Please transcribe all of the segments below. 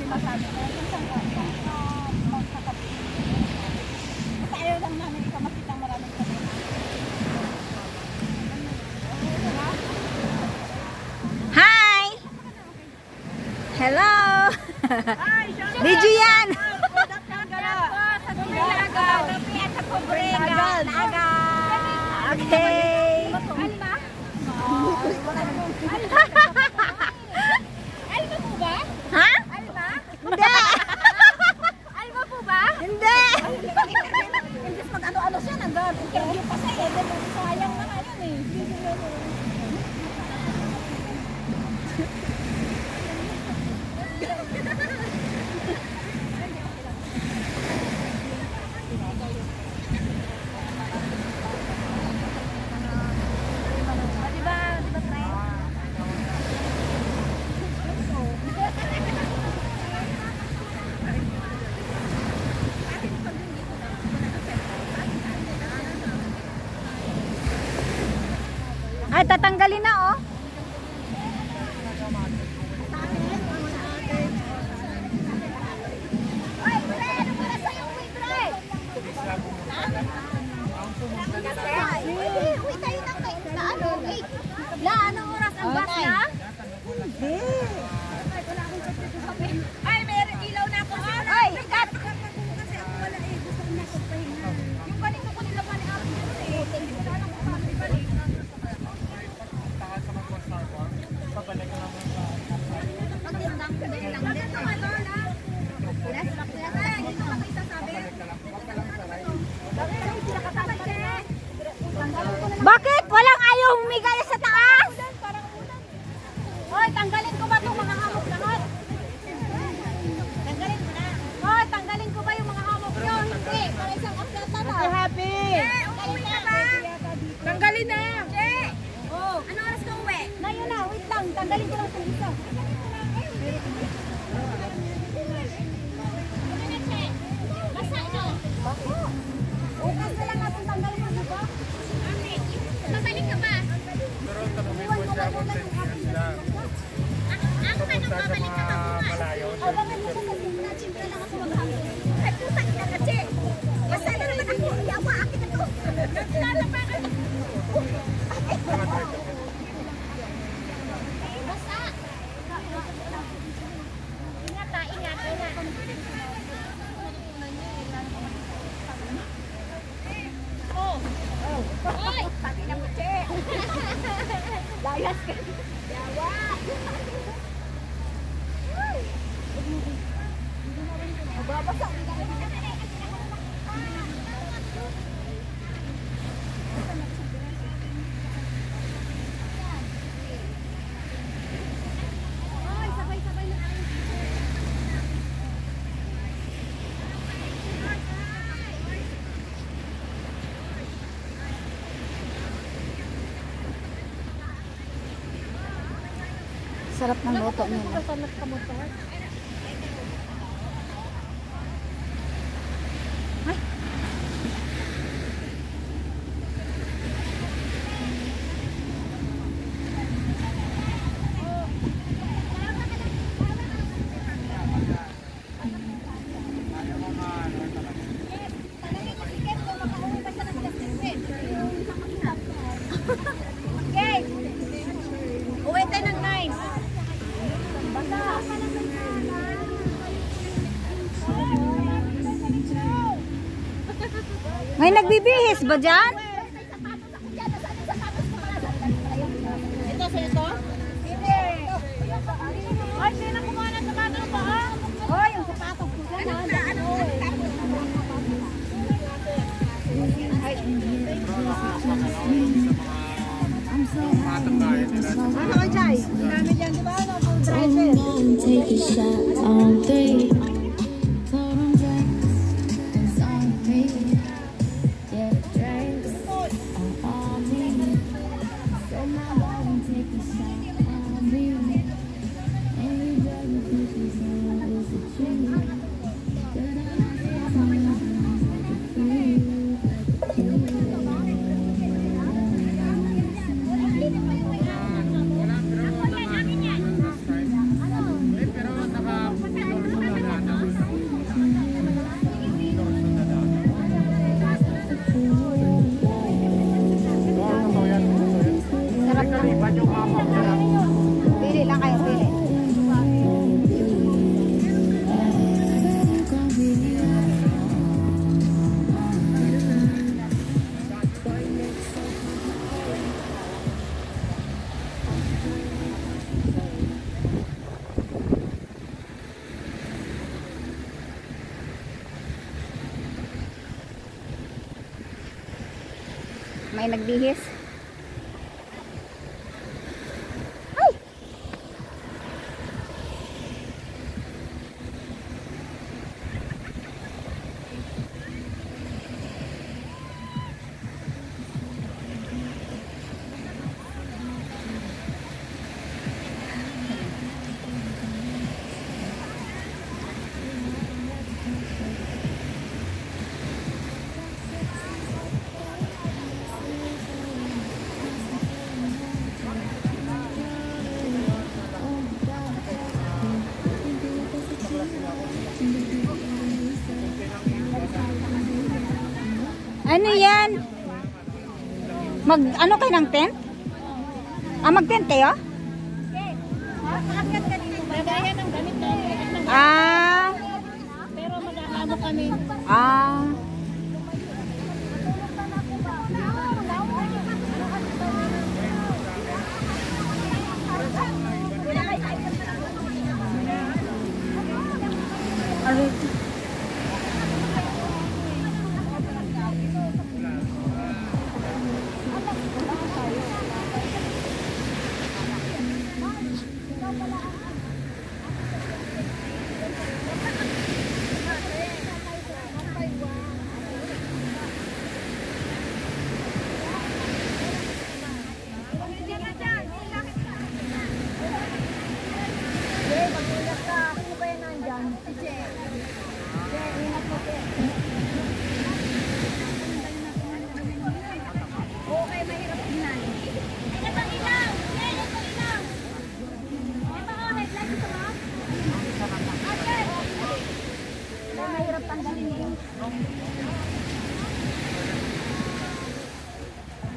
masabi ko. Kasi ayaw lang namin ikaw makita maraming kapatid. Hi! Hello! Video yan! Okay! Alba po ba? Ha? Alba? Hindi! Alba po ba? Hindi! Hindi mag-ano-ano siya, nag-interview pa siya eh. Sayang na yun eh. Ay, tatanggalin na oh. La, anong oras ang bus na? Ay, meron ilaw na ako. Ay, kat! Yung kanito ko nila pa ni Abby eh. Hindi ko na alam kung paano ibalik. Bakit? Walang ayaw humigay sa taas? Hoy, tanggalin ko ba itong mga hamog lahat? Tanggalin ko na. Hoy, tanggalin ko ba yung mga hamog nyo? Hindi. Para isang atleta na. Happy! Tanggalin na ba? Tanggalin na! Che! Oh. Ano oras ka uwi? Na yun na, wait lang. Tanggalin ko lang sa isa. Basa ito. Ukas na lang natin tanggalin mo, di ba? Babalik ka ba? Pero tanongin mo siya kung sila. Ako na nung babalik ka ba bukas? O, bakit mo sa nag-chimple lang ako maghangin? Ay, putak na ka, Che! Basta na naman ako. Yawa, akin na to. Naglalapaan. Basta. Ingat ha, ingat. Oh. Hoy! Sabi na mo, Che! Layas ka. Yawa! Babasa. Ay, sabay-sabay na. Sarap ng luto nila. Okay. Uwi tayo ng 9. May nagbibihis ba dyan? Ito sa ito? Hindi. Ay, sino kumuha ng sapatos pa? Hoy, yung sapatos ko dyan. Ano ka, Chay? Namin yan, di ba? Take a shot on 3. Pero May nagbihis. Ano yan? Ano kayo ng tent? Mag-tent kayo? Magaya ng gamit namin. Pero mag-aamo kami.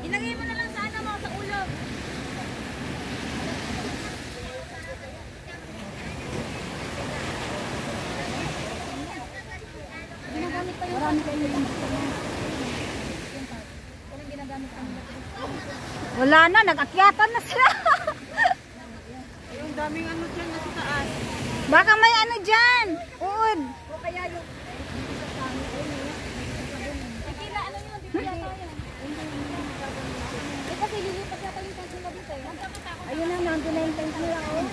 Ilagay mo na lang sa mo, sa ulo. Ginagamit pa yung marami kayo. Walang ginagamit pa. Wala na, nag-akyatan na sila. Yung daming ano dyan nasa taas. Baka may ano dyan. Uod. O kaya yung... Tequila, ano yun? Tequila tayo. Eh kasi lilipat yata yung tent nila dito eh. Ayun na, nandun na yung tent nila oh.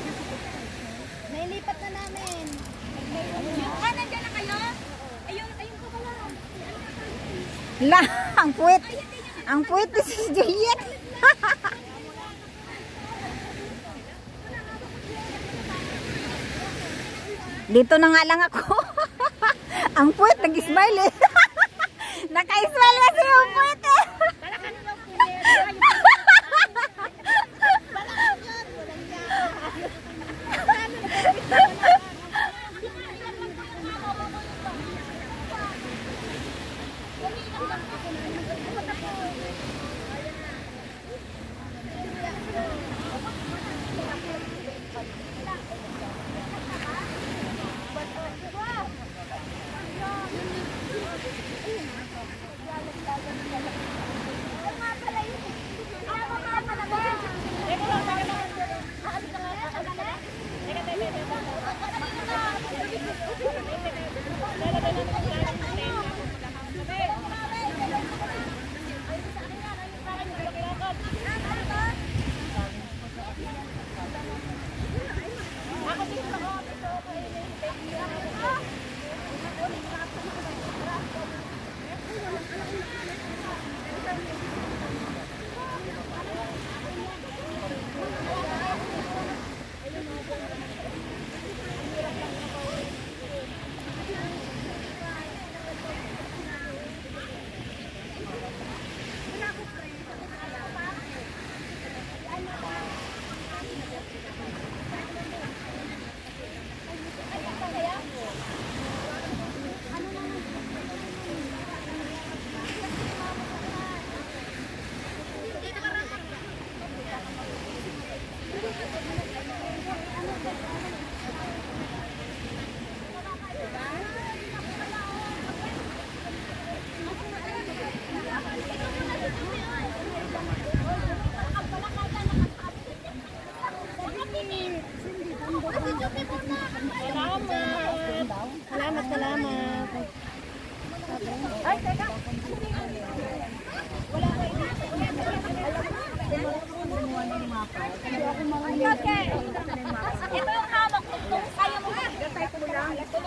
Nailipat na namin. Nandiyan na kayo? Ayun ko pala. La, ang puwet. Ang puwet ni si Juliet. Dito na nga lang ako. Ang puwet, nag-smile eh. Naka-smile kasi yung puwet eh.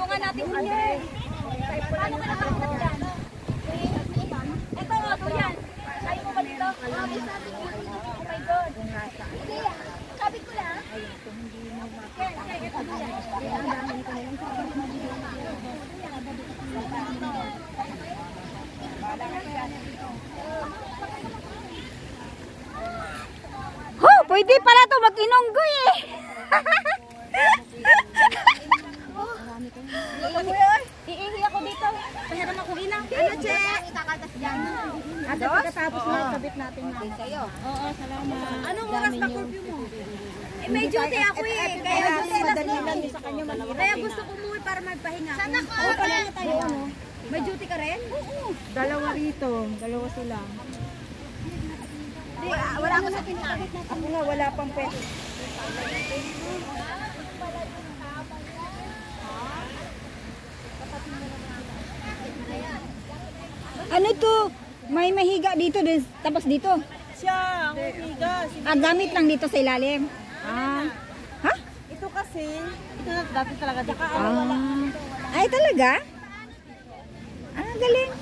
Tulungan natin siya. Paano ka nakakot dyan? Ito, yan. Ayaw mo ba dito? Oh my God. Hindi, sabi ko lang. Oh, pwede pala to mag-inunggoy eh. Iihi ako dito. Pahiram akong ina. Ano, Che? Ikakaltas dyan. At pagkatapos na kabit natin na. Kayo. Oo, salamat. Anong oras pa curfew mo? May duty ako eh. Kaya gusto ko umuwi para magpahinga. Sana ko? Oo, pala na tayo. May duty ka rin? Oo. Dalawa rito. Dalawa sila. Wala ako sa pinaka. Ako nga, wala pang pwede. Ano to? May mahiga dito, tapos dito. Siya, ang umiga. Gamit lang dito sa ilalim. Ha? Ito kasi, ito na dati talaga dito. Ay, talaga? Galing.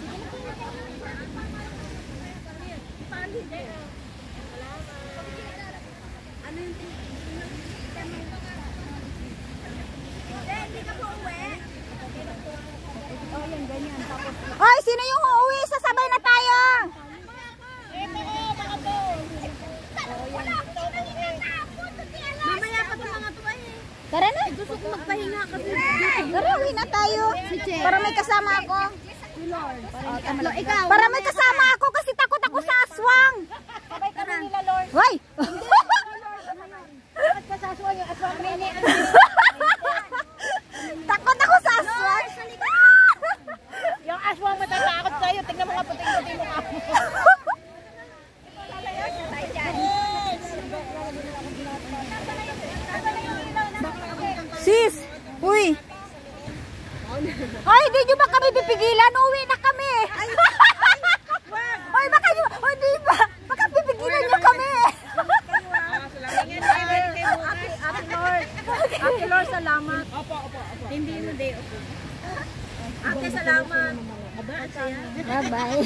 Ay, sino yung uuwi? Sasabay na tayo. Mamaya pa ito mga tuwa eh. Tara na. Gusto ko magpahinga kasi. Tara, uwi na tayo. Para may kasama ako. Ikaw. Para may kasama ako kasi takot ako sa aswang. Sabay ka nila, Lord. Hoy! Bakit ka sa aswang yung aswang mini? Takot ako sa aswang. Yung aswang matatakot sa'yo. Tingnan mo nga puting-puting mo nga. Sis! Uy! Ay, di nyo ba kami pipigilan? Uwi na kami! Ay, baka nyo, ay, di ba? Baka pipigilan nyo kami! Ate Lord, salamat. Hindi mo day. Ate, salamat. Bye-bye.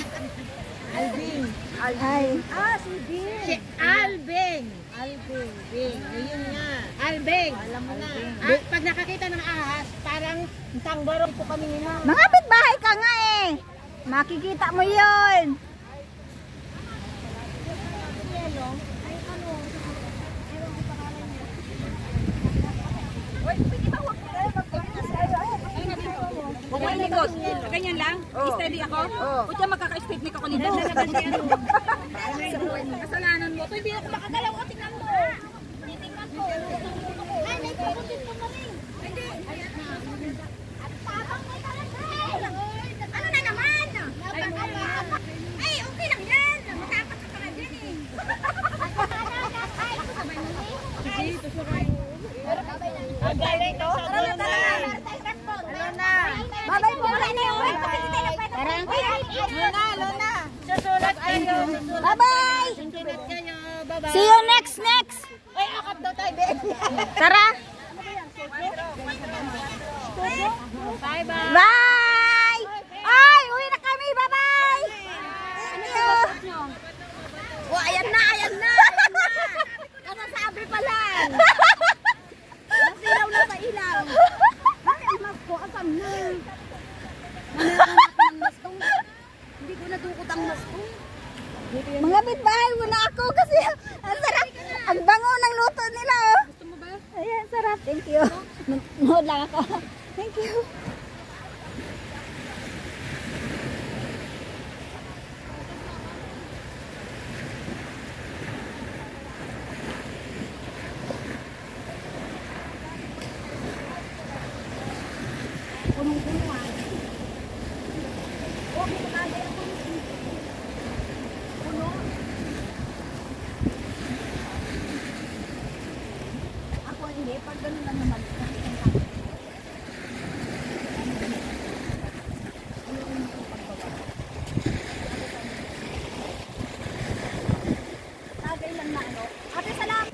Albing. Ay. Si Dean. Si Albing. Albing. Bing. Ayun nga. Albing. Alam mo na. At pag nakakita ng ahas, parang tangbarong po kami nga. Mga bahay ka nga eh. Makikita mo yun. Ganyan lang? Steady ako? O dyan magkaka-steady ako nito? Kasalanan mo. Ito hindi ako makagalaw. O tingnan mo. Titingnan ko. Ay, may puputin mo na rin. Hindi. At tapang may karasay. Ano na naman? Ay, okay lang yan. Matapat ka pa dyan eh. Ay, sabay mo eh. Sige, ito siya kayo. Ang galing to? Tara na. Ano na? Babay po pala na yung web. Luna. Susulat kayo. Bye-bye! Susulat kayo. Bye-bye. See you next. Ay, akap daw tayo, Ben. Tara. Bye-bye. Bye! Ay, uwi na kami. Bye-bye! Thank you. Oh, ayan na. Ano sabi pala? Nasilaw na sa ilaw. Ay, ang mas ko, asam na. Mamaya ka natin ang mas kong. Hindi ko nadukot ang mas ko. Mga bitbahay mo na ako kasi ang sarap. Ang bango ng luto nila. Gusto mo ba? Ayan, sarap. Thank you. Nanood lang ako. Thank you. Ako hindi, pag ganun lang naman. Tagay lang na ano. Ate, salamat.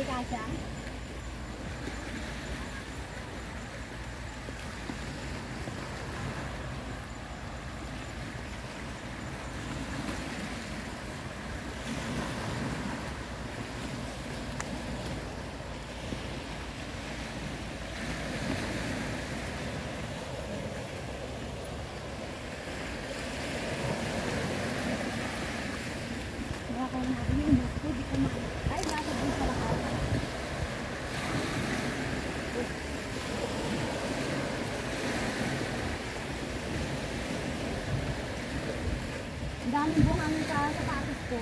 Hindi kasya. Daming buhangin sa sapatos ko.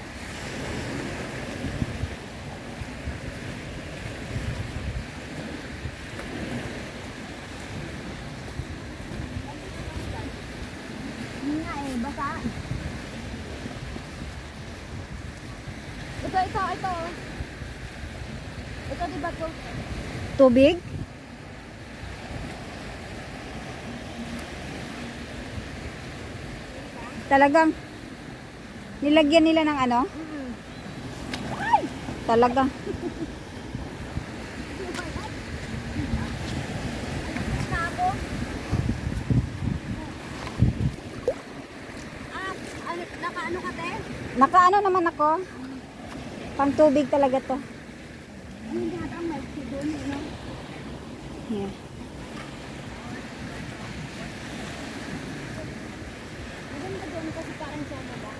Hindi nga eh, basa. Ito. Ito diba to? Tubig? Talagang nilagyan nila ng ano? Ay! Talaga. Nakaano ka, te? Nakaano naman ako? Pang tubig talaga to. Hindi nga ang mic doon, no? Yeah. Maganda doon kasi parang siya na ba?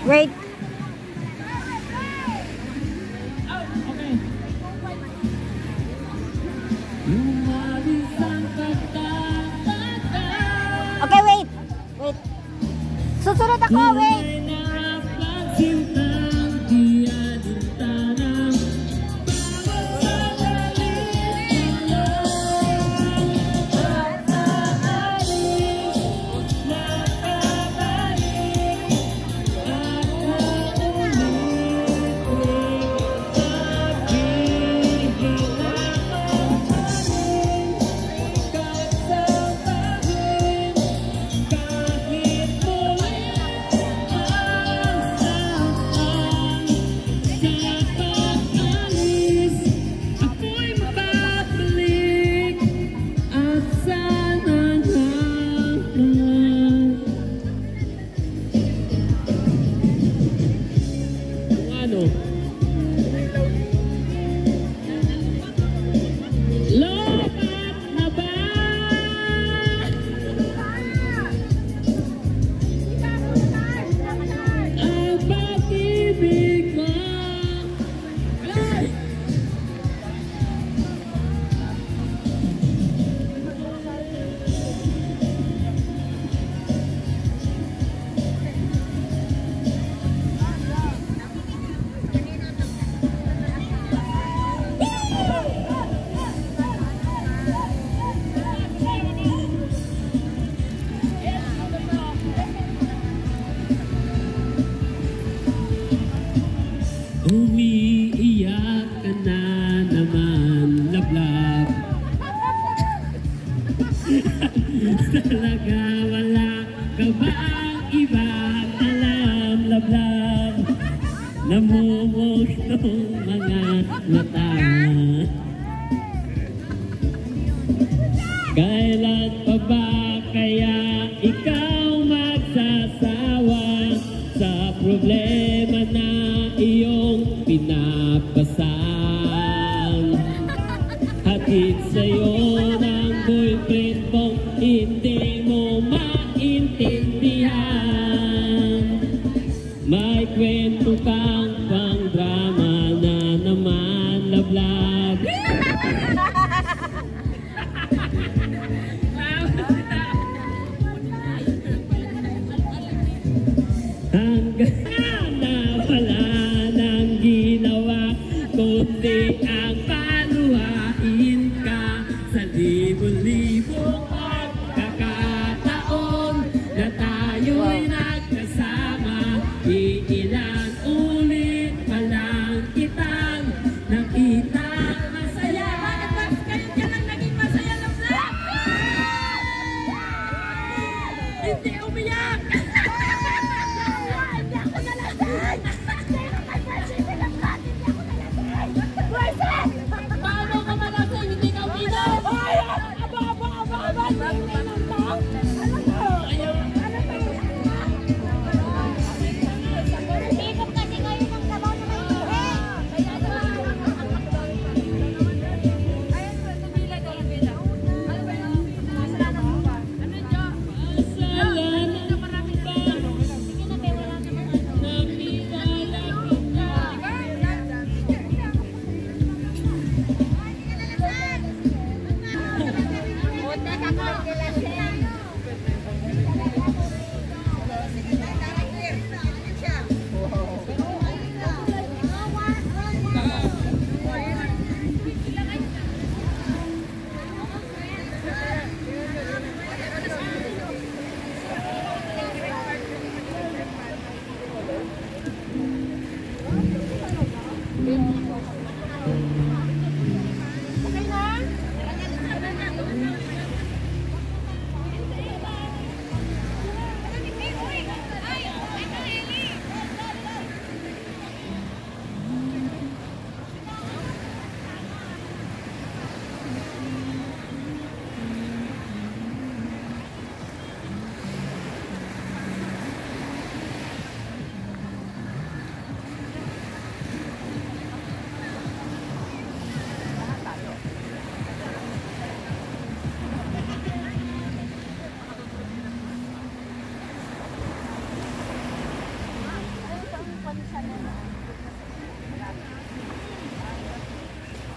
Wait. Okay, wait. Wait. Susunod ako, wait. Umiiyak ka na naman, lablab. Talaga wala ka ba ang ibang alam, lablab? Namumustong mga mata. Kailan pa ba kaya ikaw magsasawa sa problema na iyong pinapasan? Hatid sa'yo ng boyfriend mong hindi mo maintindihan. May kwento kang pang drama na naman, lablab. Hanggang na wala nang ginawa, kundi ang paluhain ka sa libo-libong pagkakataon na tayo'y nagkasama. Iilan ulit pa lang kitang nakita. Masaya! Bakit ba kayo ka lang naging masaya, lablab? Hindi umiyak! Paano ka malasing? Hindi ka uminom! Sikap kasi kayo ng sabaw na may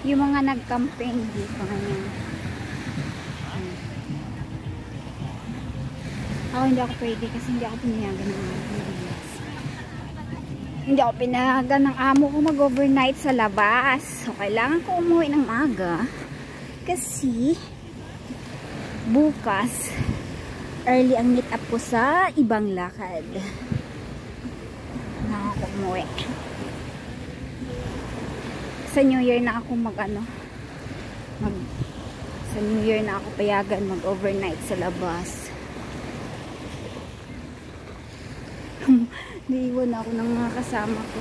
Yung mga nag-camping dito ngayon. Ako hindi ako pwede kasi hindi ako pinayagan ng amo. Hindi ako pinayagan ng amo ko mag-overnight sa labas. So, kailangan ko umuwi ng maga. Kasi, bukas, early ang meet up ko sa ibang lakad. Kailangan ko umuwi. Sa New Year na ako sa New Year na ako payagan mag-overnight sa labas. Naiwan ako ng mga kasama ko.